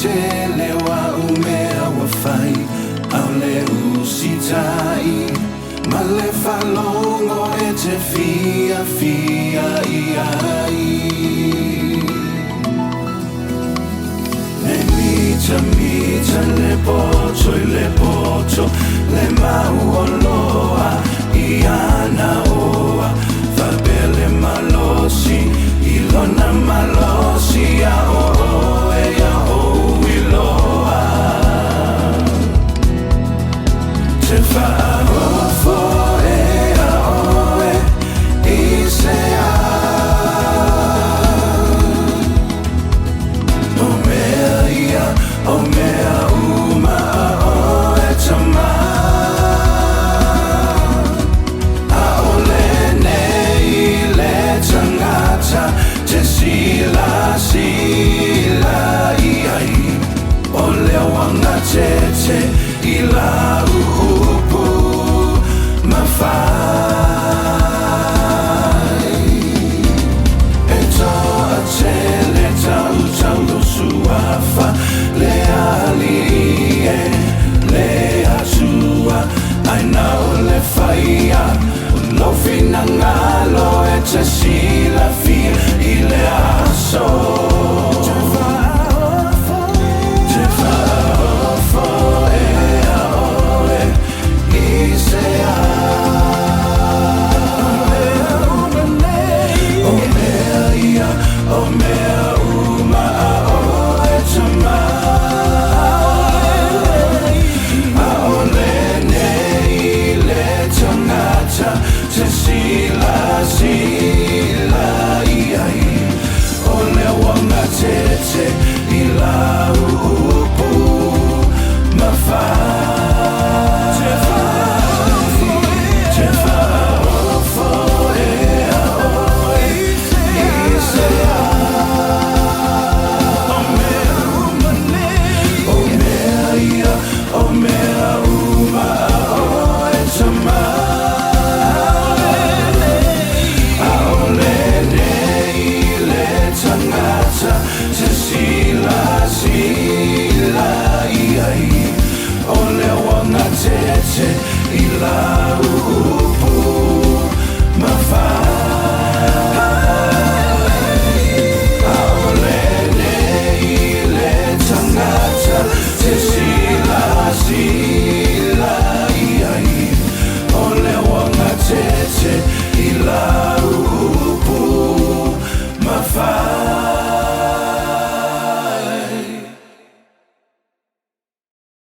tele wa umea wa fai au le usitai ma le falongo e te fia fia iai ne mita le poto le mauoloa iana oa fabele malosi ilona malosi a o e a o iloa te whaofo e a o e i se a o mea ia o mea uma a o e tama a o le nei le tangata te sila iai o le wanga te i la upu mawhai e toa te le tau lo suafa le ali e le asua ai na o le whaia lo fina ngalo e te sila fia i le aso te whaofo e a oe i se a o mea ia o mea uma a oe tama a o le nei le tangata te sila iai o le wanga te i la upu mawhai te whaofo e a oe i se a o mea ia o mea uma a oe tama a o le nei le tangata te sila iai o le wanga te i la upu mawhai a o le nei le tangata